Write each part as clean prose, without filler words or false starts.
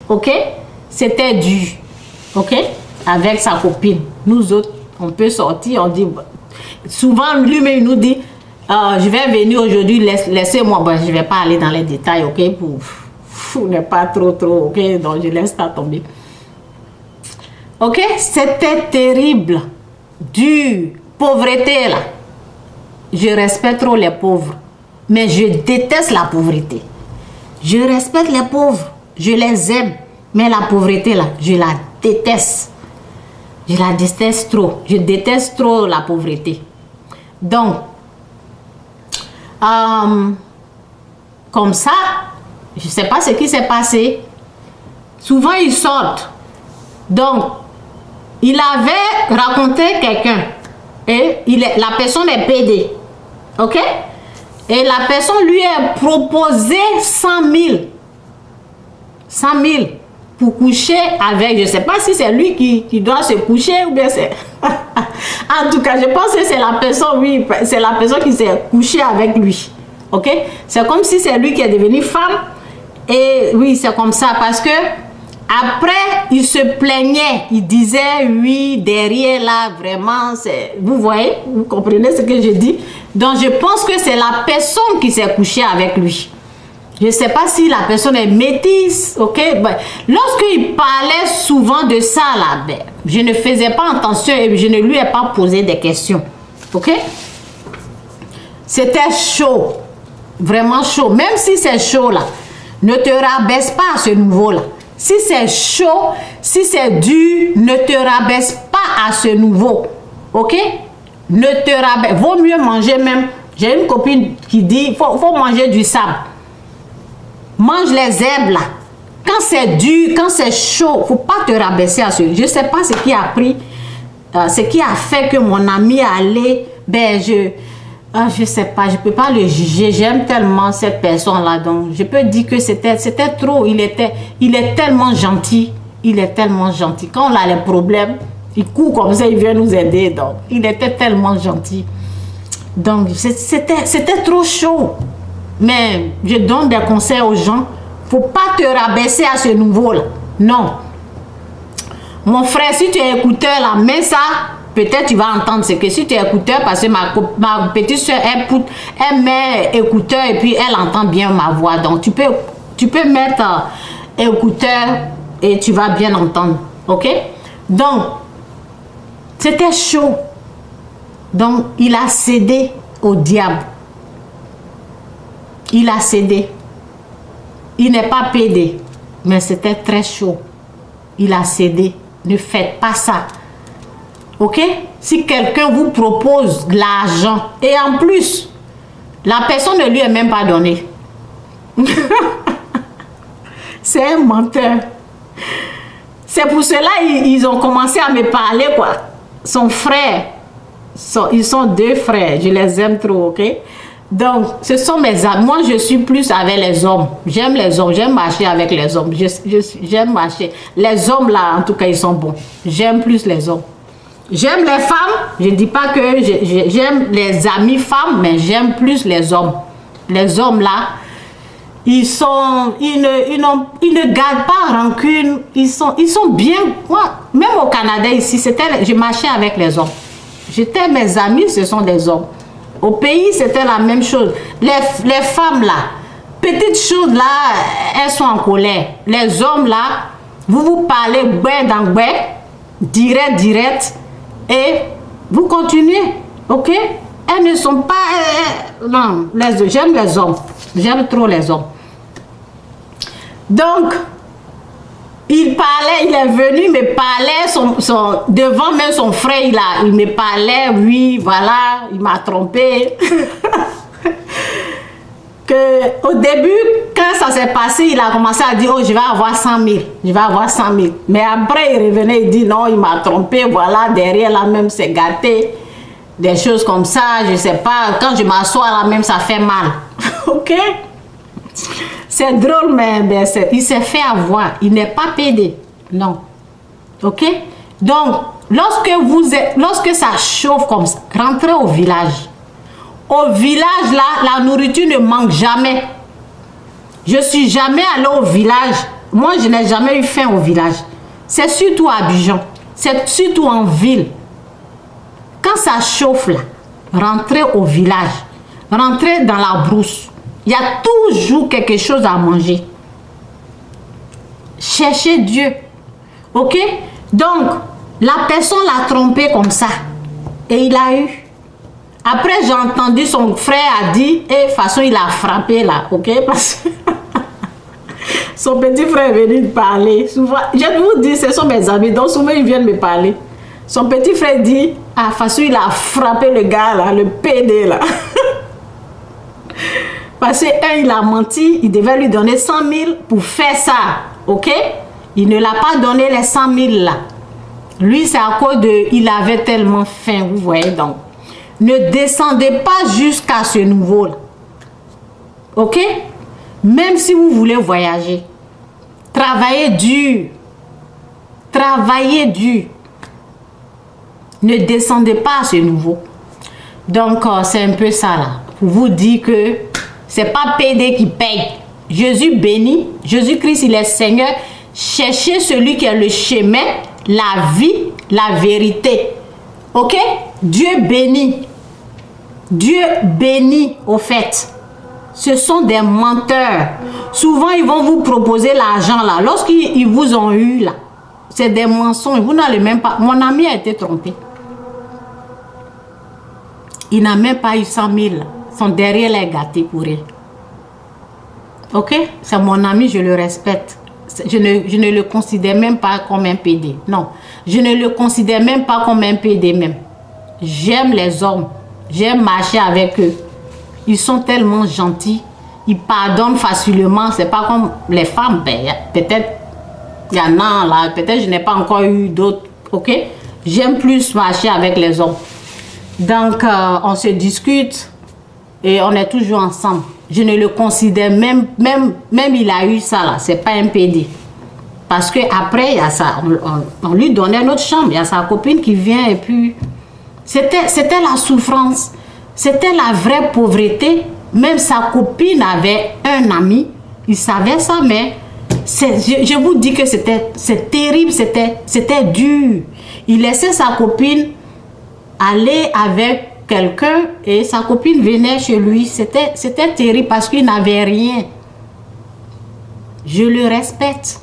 ok? C'était dur, ok? Avec sa copine. Nous autres, on peut sortir, on dit... Souvent, lui-même, il nous dit, je vais venir aujourd'hui, laissez-moi. Bon, je ne vais pas aller dans les détails, ok? Pour ne pas trop, ok? Donc, je laisse ça tomber. Ok? C'était terrible, dur, pauvreté, là. Je respecte trop les pauvres, mais je déteste la pauvreté. Je respecte les pauvres, je les aime, mais la pauvreté, là, je la déteste. Je la déteste trop. Je déteste trop la pauvreté. Donc, comme ça, je ne sais pas ce qui s'est passé. Souvent, ils sortent. Donc, il avait raconté quelqu'un. Et la personne est pédée. OK? Et la personne lui a proposé 100 000. 100 000 pour coucher avec. Je ne sais pas si c'est lui qui doit se coucher ou bien c'est... En tout cas, je pense que c'est la personne, oui, c'est la personne qui s'est couchée avec lui. OK? C'est comme si c'est lui qui est devenu femme. Et oui, c'est comme ça parce que après, il se plaignait. Il disait, oui, derrière là, vraiment, c'est... Vous voyez, vous comprenez ce que je dis? Donc, je pense que c'est la personne qui s'est couchée avec lui. Je ne sais pas si la personne est métisse, ok? Ben, lorsqu'il parlait souvent de ça, là, ben, je ne faisais pas attention et je ne lui ai pas posé des questions, ok? C'était chaud, vraiment chaud. Même si c'est chaud, là, ne te rabaisse pas à ce niveau-là. Si c'est chaud, si c'est dur, ne te rabaisse pas à ce niveau, ok? Ne te rabaisse, vaut mieux manger même. J'ai une copine qui dit, faut manger du sable. Mange les herbes là. Quand c'est dur, quand c'est chaud, faut pas te rabaisser à ce. Je sais pas ce qui a pris, ce qui a fait que mon ami allait. Ben je sais pas, je peux pas le juger. J'aime tellement cette personne là, donc je peux dire que c'était trop. Il est tellement gentil. Il est tellement gentil. Quand on a les problèmes, il court comme ça, il vient nous aider. Donc il était tellement gentil. Donc c'était trop chaud. Mais je donne des conseils aux gens. Faut pas te rabaisser à ce niveau-là. Non. Mon frère, si tu es écouteur là, mets ça. Peut-être tu vas entendre ce que si tu es écouteur, parce que ma petite soeur, elle met écouteur et puis elle entend bien ma voix. Donc tu peux mettre écouteur et tu vas bien entendre. Ok? Donc, c'était chaud. Donc, il a cédé au diable. Il a cédé. Il n'est pas pédé. Mais c'était très chaud. Il a cédé. Ne faites pas ça. Ok? Si quelqu'un vous propose de l'argent, et en plus, la personne ne lui est même pas donnée. C'est un menteur. C'est pour cela ils ont commencé à me parler, quoi. Son frère. Ils sont deux frères. Je les aime trop, ok? Donc, ce sont mes amis. Moi, je suis plus avec les hommes. J'aime les hommes. J'aime marcher avec les hommes. J'aime marcher. Les hommes, là, en tout cas, ils sont bons. J'aime plus les hommes. J'aime les femmes. Je ne dis pas que j'aime les amis femmes, mais j'aime plus les hommes. Les hommes, là, ils ne gardent pas rancune. Ils sont bien. Moi, même au Canada, ici, je marchais avec les hommes. Mes amis, ce sont des hommes. Au pays, c'était la même chose. Les femmes, là, petites choses, là, elles sont en colère. Les hommes, là, vous parlez dans direct, et vous continuez, ok? Elles ne sont pas... non, j'aime les hommes. J'aime trop les hommes. Donc, il parlait, il est venu, il me parlait, devant même son frère, il me parlait, oui, voilà, il m'a trompé. Au début, quand ça s'est passé, il a commencé à dire, oh, je vais avoir 100 000, je vais avoir 100 000. Mais après, il revenait, il dit, non, il m'a trompé, voilà, derrière là même, c'est gâté. Des choses comme ça, je sais pas, quand je m'assois là même, ça fait mal. Ok? C'est drôle, mais il s'est fait avoir. Il n'est pas pédé. Non. Ok? Donc, lorsque ça chauffe comme ça, rentrez au village. Au village, là, la nourriture ne manque jamais. Je suis jamais allée au village Moi, je n'ai jamais eu faim au village. C'est surtout à Abidjan. C'est surtout en ville. Quand ça chauffe là, rentrez au village. Rentrez dans la brousse. Il y a toujours quelque chose à manger. Cherchez Dieu. Ok? Donc, la personne l'a trompé comme ça. Et il a eu. Après, j'ai entendu son frère a dit, et de toute façon, il a frappé là. Ok? Parce que son petit frère est venu parler. Souvent, je vous dis, ce sont mes amis. Donc, souvent, ils viennent me parler. Son petit frère dit, ah, de toute façon, il a frappé le gars là, le PD là. Parce que, il a menti, il devait lui donner 100 000 pour faire ça. Ok? Il ne l'a pas donné les 100 000 là. Lui, c'est à cause de... Il avait tellement faim, vous voyez donc. Ne descendez pas jusqu'à ce niveau-là. Ok? Même si vous voulez voyager, travaillez dur. Travaillez dur. Ne descendez pas à ce niveau. Donc, c'est un peu ça là. Pour vous dire que c'est pas PD qui paye. Jésus bénit. Jésus-Christ, il est Seigneur. Cherchez celui qui est le chemin, la vie, la vérité. Ok? Dieu bénit. Dieu bénit au fait. Ce sont des menteurs. Souvent, ils vont vous proposer l'argent là. Lorsqu'ils vous ont eu là, c'est des mensonges. Vous n'allez même pas. Mon ami a été trompé. Il n'a même pas eu 100 000. Son derrière est gâté pour rien. Ok? C'est mon ami, je le respecte. Je ne le considère même pas comme un PD. Non. Je ne le considère même pas comme un PD même. J'aime les hommes. J'aime marcher avec eux. Ils sont tellement gentils. Ils pardonnent facilement. C'est pas comme les femmes. Ben, peut-être il y en a là. Peut-être je n'ai pas encore eu d'autres. Ok? J'aime plus marcher avec les hommes. Donc, on se discute et on est toujours ensemble. Je ne le considère même il a eu ça là. C'est pas un PD. Parce que après, il y a ça. On lui donnait notre chambre. Il y a sa copine qui vient et puis... C'était la souffrance. C'était la vraie pauvreté. Même sa copine avait un ami. Il savait ça, mais je vous dis que c'est terrible. C'était dur. Il laissait sa copine aller avec quelqu'un et sa copine venait chez lui. C'était terrible parce qu'il n'avait rien. Je le respecte.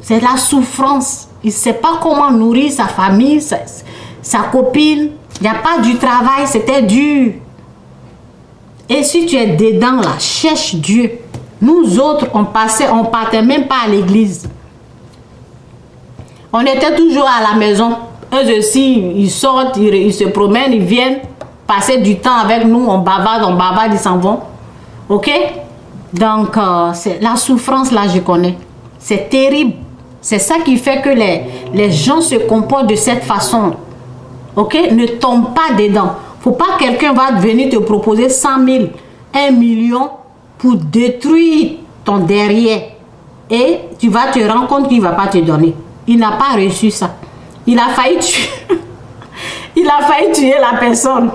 C'est la souffrance. Il ne sait pas comment nourrir sa famille, sa copine. Il n'y a pas du travail, c'était dur. Et si tu es dedans là, cherche Dieu. Nous autres, on partait même pas à l'église. On était toujours à la maison. Eux aussi, ils sortent, ils se promènent, ils viennent passer du temps avec nous. On bavarde, ils s'en vont. Ok? Donc, la souffrance là, je connais. C'est terrible. C'est ça qui fait que les gens se comportent de cette façon. Ok? Ne tombe pas dedans. Faut pas que quelqu'un va venir te proposer 100 000, 1 million pour détruire ton derrière. Et tu vas te rendre compte qu'il ne va pas te donner. Il n'a pas reçu ça. Il a failli tuer. Il a failli tuer la personne.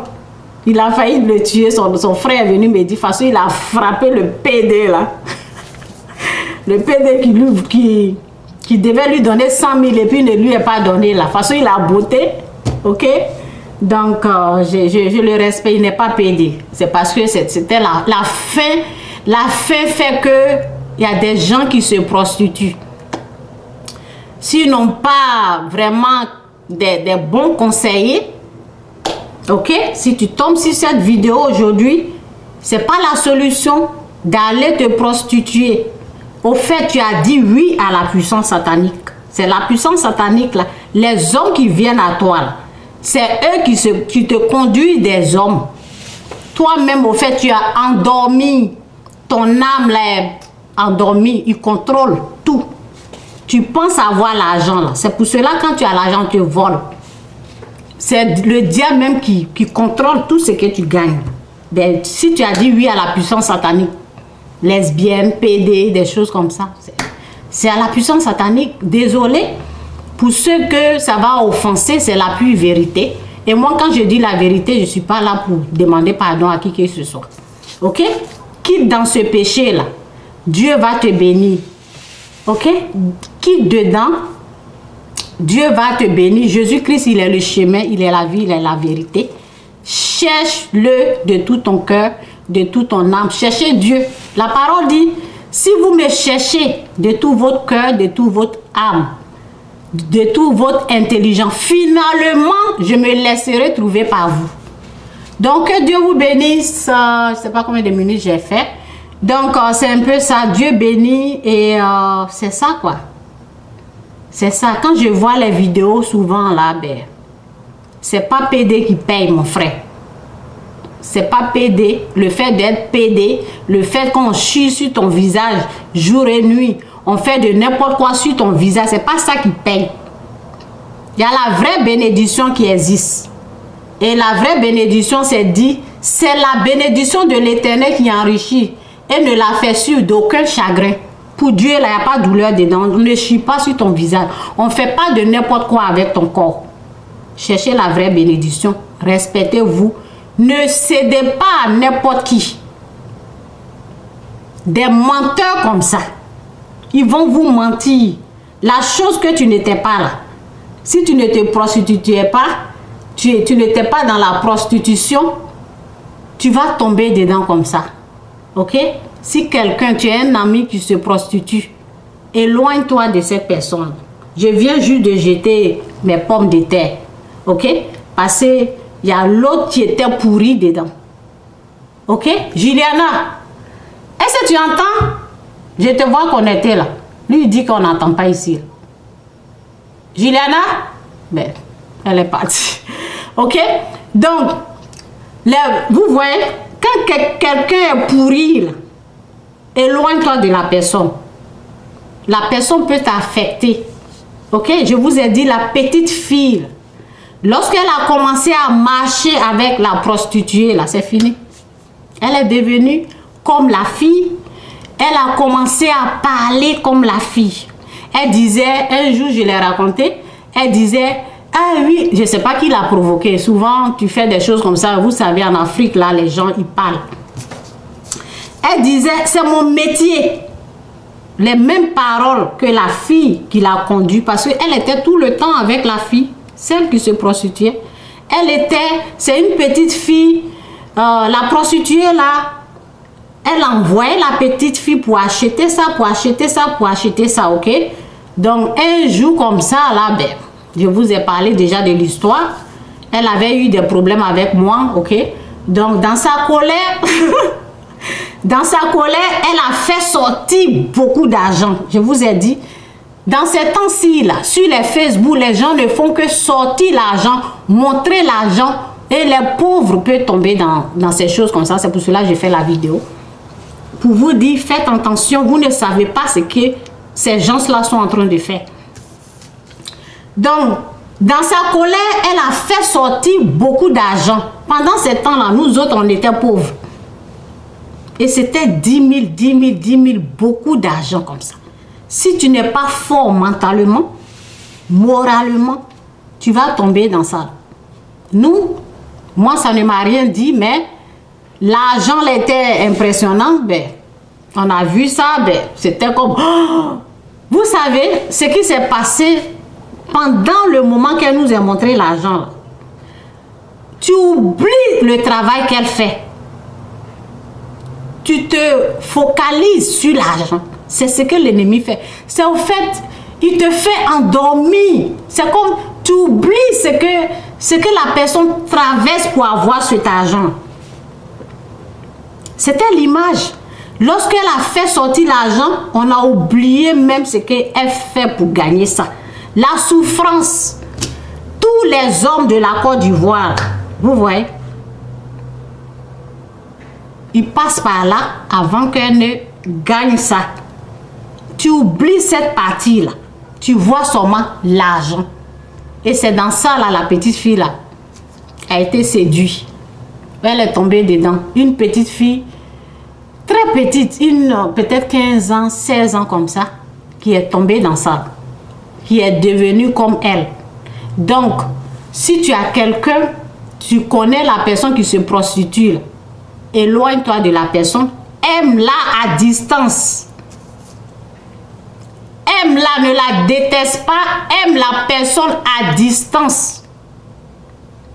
Il a failli le tuer. Son frère est venu me dire, de toute façon, il a frappé le PD là. Le PD qui devait lui donner 100 000 et puis ne lui est pas donné là. De toute façon, il a botté. Ok? Donc, je le respecte. Il n'est pas PD. C'est parce que c'était la fin. La fin fait que il y a des gens qui se prostituent. S'ils n'ont pas vraiment des bons conseillers, ok? Si tu tombes sur cette vidéo aujourd'hui, c'est pas la solution d'aller te prostituer. Au fait, tu as dit oui à la puissance satanique. C'est la puissance satanique là. Les hommes qui viennent à toi, c'est eux qui te conduisent des hommes. Toi-même, au fait, tu as endormi. Ton âme là est endormie. Il contrôle tout. Tu penses avoir l'argent là. C'est pour cela quand tu as l'argent, tu voles. C'est le diable même qui contrôle tout ce que tu gagnes. Ben, si tu as dit oui à la puissance satanique, lesbienne, PD, des choses comme ça, c'est à la puissance satanique. Désolé. Pour ceux que ça va offenser, c'est la pure vérité. Et moi, quand je dis la vérité, je ne suis pas là pour demander pardon à qui que ce soit. Ok? Quitte dans ce péché-là. Dieu va te bénir. Ok? Qui dedans, Dieu va te bénir. Jésus-Christ, il est le chemin, il est la vie, il est la vérité. Cherche-le de tout ton cœur, de toute ton âme. Cherchez Dieu. La parole dit, si vous me cherchez de tout votre cœur, de toute votre âme, de toute votre intelligence, finalement, je me laisserai trouver par vous. Donc, que Dieu vous bénisse. Je ne sais pas combien de minutes j'ai fait. Donc, c'est un peu ça. Dieu bénit et c'est ça, quoi. C'est ça. Quand je vois les vidéos, souvent, là, ben, c'est pas PD qui paye, mon frère. C'est pas PD. Le fait d'être PD, le fait qu'on chie sur ton visage jour et nuit, on fait de n'importe quoi sur ton visage, c'est pas ça qui paye. Il y a la vraie bénédiction qui existe. Et la vraie bénédiction, c'est dit, c'est la bénédiction de l'Éternel qui enrichit et ne la fait sur d'aucun chagrin. Pour Dieu, là, il n'y a pas de douleur dedans. On ne chie pas sur ton visage. On ne fait pas de n'importe quoi avec ton corps. Cherchez la vraie bénédiction. Respectez-vous. Ne cédez pas à n'importe qui. Des menteurs comme ça. Ils vont vous mentir. La chose que tu n'étais pas là. Si tu ne te prostituais pas, tu n'étais pas dans la prostitution, tu vas tomber dedans comme ça. Ok? Si quelqu'un, tu as un ami qui se prostitue, éloigne-toi de cette personne. Je viens juste de jeter mes pommes de terre. Ok? Parce qu'il y a l'autre qui était pourri dedans. Ok? Juliana, est-ce que tu entends? Je te vois qu'on était là. Lui, il dit qu'on n'entend pas ici. Juliana? Ben, elle est partie. Ok? Donc, vous voyez, quand quelqu'un est pourri, là, éloigne-toi de la personne. La personne peut t'affecter. Ok? Je vous ai dit, la petite fille, lorsqu'elle a commencé à marcher avec la prostituée, là, c'est fini. Elle est devenue comme la fille. Elle a commencé à parler comme la fille. Elle disait, un jour je l'ai raconté, elle disait, ah oui, je ne sais pas qui l'a provoqué. Souvent, tu fais des choses comme ça. Vous savez, en Afrique, là, les gens, ils parlent. Elle disait, c'est mon métier. Les mêmes paroles que la fille qui l'a conduit, parce qu'elle était tout le temps avec la fille, celle qui se prostituait. C'est une petite fille, la prostituée là, elle envoyait la petite fille pour acheter ça, pour acheter ça, pour acheter ça, ok? Donc, un jour comme ça, là, ben, je vous ai parlé déjà de l'histoire. Elle avait eu des problèmes avec moi, ok? Donc, dans sa colère, elle a fait sortir beaucoup d'argent. Je vous ai dit, dans ces temps-ci, là, sur les Facebook, les gens ne font que sortir l'argent, montrer l'argent, et les pauvres peuvent tomber dans ces choses comme ça. C'est pour cela que j'ai fait la vidéo. Pour vous dire, faites attention, vous ne savez pas ce que ces gens-là sont en train de faire. Donc, dans sa colère, elle a fait sortir beaucoup d'argent. Pendant ce temps-là, nous autres, on était pauvres. Et c'était 10 000, 10 000, 10 000, beaucoup d'argent comme ça. Si tu n'es pas fort mentalement, moralement, tu vas tomber dans ça. Nous, moi, ça ne m'a rien dit, mais l'argent était impressionnant. Ben, on a vu ça, ben, c'était comme... Oh! Vous savez, ce qui s'est passé pendant le moment qu'elle nous a montré l'argent. Tu oublies le travail qu'elle fait. Tu te focalises sur l'argent. C'est ce que l'ennemi fait. C'est au fait, il te fait endormir. C'est comme tu oublies ce que la personne traverse pour avoir cet argent. C'était l'image. Lorsqu'elle a fait sortir l'argent, on a oublié même ce qu'elle fait pour gagner ça. La souffrance. Tous les hommes de la Côte d'Ivoire, vous voyez, ils passent par là avant qu'elle ne gagne ça. Tu oublies cette partie-là. Tu vois seulement l'argent. Et c'est dans ça, là, la petite fille-là a été séduite. Elle est tombée dedans. Une petite fille, très petite, peut-être 15 ans, 16 ans comme ça, qui est tombée dans ça. Qui est devenue comme elle. Donc, si tu as quelqu'un, tu connais la personne qui se prostitue, là, éloigne-toi de la personne, aime-la à distance. aime-la, ne la déteste pas, aime la personne à distance.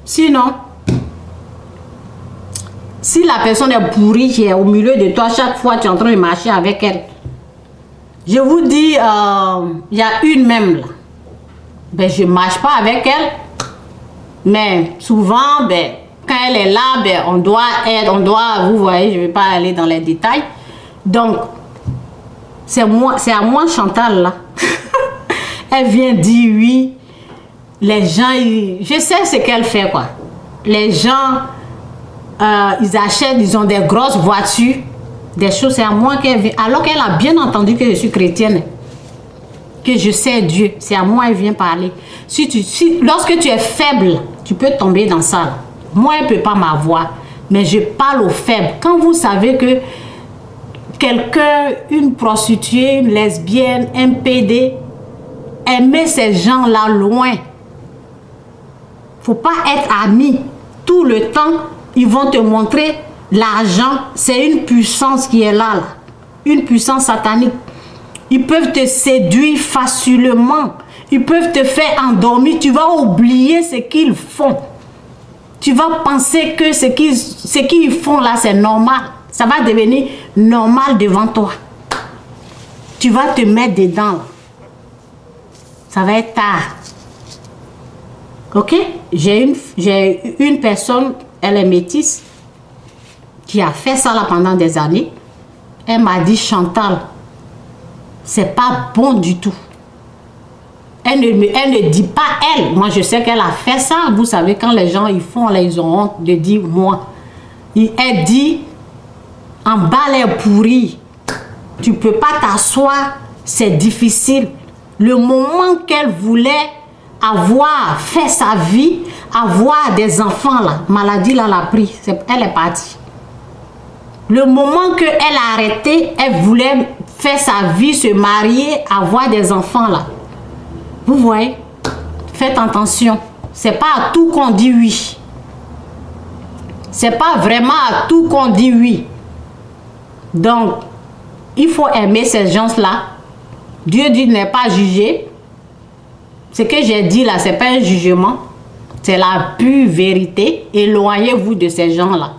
Sinon, si la personne est pourrie, qui est au milieu de toi, chaque fois tu es en train de marcher avec elle, je vous dis, il y a une même là. Ben, je ne marche pas avec elle, mais souvent, ben, quand elle est là, ben, on doit, vous voyez, je ne vais pas aller dans les détails. Donc, c'est à moi Chantal là. Elle vient dire oui. Les gens, je sais ce qu'elle fait quoi. Les gens, ils achètent, ils ont des grosses voitures, des choses, c'est à moi qu'elle vient. Alors qu'elle a bien entendu que je suis chrétienne, que je sais Dieu, c'est à moi qu'elle vient parler. Lorsque tu es faible, tu peux tomber dans ça. Là. Moi, elle ne peut pas m'avoir, mais je parle aux faibles. Quand vous savez que quelqu'un, une prostituée, une lesbienne, un PD, aimer ces gens-là loin. Faut pas être ami. Tout le temps, ils vont te montrer l'argent. C'est une puissance qui est là. Une puissance satanique. Ils peuvent te séduire facilement. Ils peuvent te faire endormir. Tu vas oublier ce qu'ils font. Tu vas penser que ce qu'ils font là, c'est normal. Ça va devenir normal devant toi. Tu vas te mettre dedans. Ça va être tard. Ok? J'ai une personne, elle est métisse, qui a fait ça là pendant des années. Elle m'a dit, Chantal, c'est pas bon du tout. Elle ne dit pas elle. Moi, je sais qu'elle a fait ça. Vous savez, quand les gens ils font, là, ils ont honte de dire moi. Elle dit, en bas les pourris, tu peux pas t'asseoir, c'est difficile. Le moment qu'elle voulait avoir fait sa vie, avoir des enfants, là, maladie là, l'a pris, elle est partie. Le moment qu'elle a arrêté, elle voulait faire sa vie, se marier, avoir des enfants là. Vous voyez, faites attention. C'est pas à tout qu'on dit oui. C'est pas vraiment à tout qu'on dit oui. Donc, il faut aimer ces gens-là. Dieu dit n'est pas jugé. Ce que j'ai dit là, c'est pas un jugement. C'est la pure vérité. Éloignez-vous de ces gens-là.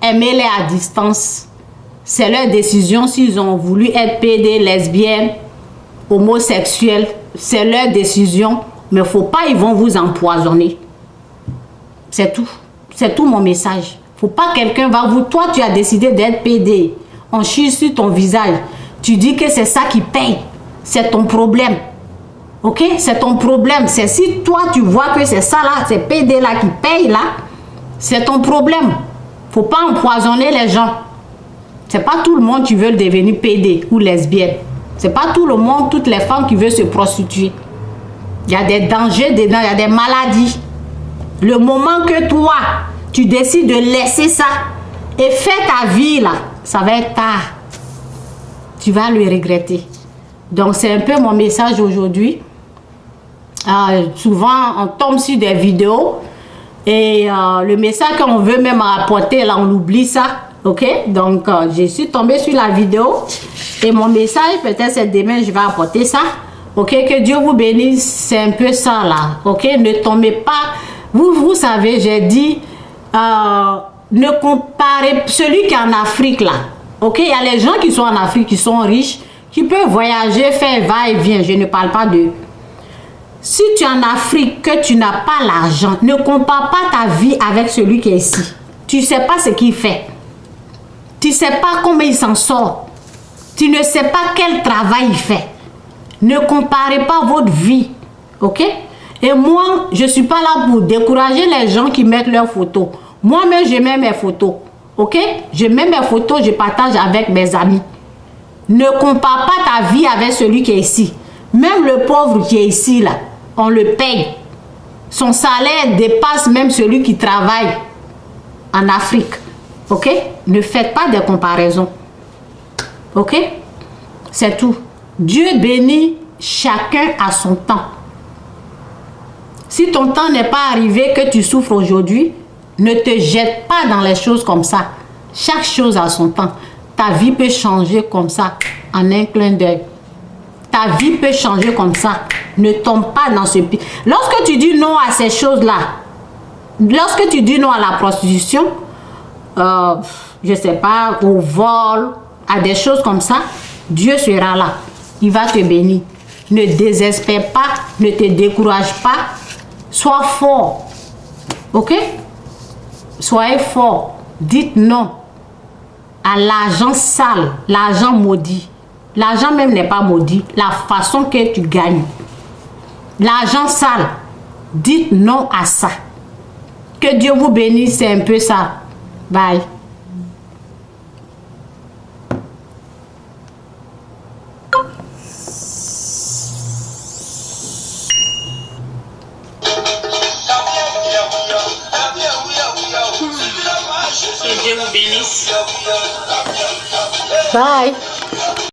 Aimez-les à distance. C'est leur décision s'ils ont voulu être PD, lesbiennes, homosexuels. C'est leur décision. Mais il ne faut pas, ils vont vous empoisonner. C'est tout. C'est tout mon message. Faut pas quelqu'un va vous... Toi, tu as décidé d'être PD. On chie sur ton visage. Tu dis que c'est ça qui paye. C'est ton problème. Ok? C'est ton problème. C'est si toi, tu vois que c'est ça là, c'est PD là qui paye là, c'est ton problème. Faut pas empoisonner les gens. C'est pas tout le monde qui veut devenir PD ou lesbienne. C'est pas tout le monde, toutes les femmes qui veulent se prostituer. Il y a des dangers dedans, il y a des maladies. Le moment que toi, tu décides de laisser ça et fais ta vie là, ça va être tard. Tu vas le regretter. Donc c'est un peu mon message aujourd'hui. Souvent on tombe sur des vidéos et le message qu'on veut même rapporter là, on oublie ça. Ok, donc je suis tombée sur la vidéo et mon message, peut-être c'est demain je vais apporter ça. Ok, que Dieu vous bénisse, c'est un peu ça là. Ok, ne tombez pas. Vous savez, j'ai dit, ne comparez celui qui est en Afrique là. Ok, il y a les gens qui sont en Afrique, qui sont riches, qui peuvent voyager, faire va-et-vient. Je ne parle pas d'eux. Si tu es en Afrique, que tu n'as pas l'argent, ne compare pas ta vie avec celui qui est ici. Tu ne sais pas ce qu'il fait. Tu ne sais pas comment il s'en sort. Tu ne sais pas quel travail il fait. Ne comparez pas votre vie. Ok? Et moi, je ne suis pas là pour décourager les gens qui mettent leurs photos. Moi-même, je mets mes photos. Ok? Je mets mes photos, je partage avec mes amis. Ne compare pas ta vie avec celui qui est ici. Même le pauvre qui est ici, là, on le paye. Son salaire dépasse même celui qui travaille en Afrique. Ok? Ne faites pas de comparaisons. Ok? C'est tout. Dieu bénit chacun à son temps. Si ton temps n'est pas arrivé, que tu souffres aujourd'hui, ne te jette pas dans les choses comme ça. Chaque chose a son temps. Ta vie peut changer comme ça, en un clin d'œil. Ta vie peut changer comme ça. Ne tombe pas dans ce pied. Lorsque tu dis non à ces choses-là, lorsque tu dis non à la prostitution, je sais pas, au vol, à des choses comme ça, Dieu sera là. Il va te bénir. Ne désespère pas, ne te décourage pas. Sois fort. Ok? Soyez fort. Dites non à l'argent sale, l'argent maudit. L'argent même n'est pas maudit. La façon que tu gagnes. L'argent sale. Dites non à ça. Que Dieu vous bénisse, c'est un peu ça. Bye. Que Dieu vous bénisse. Bye.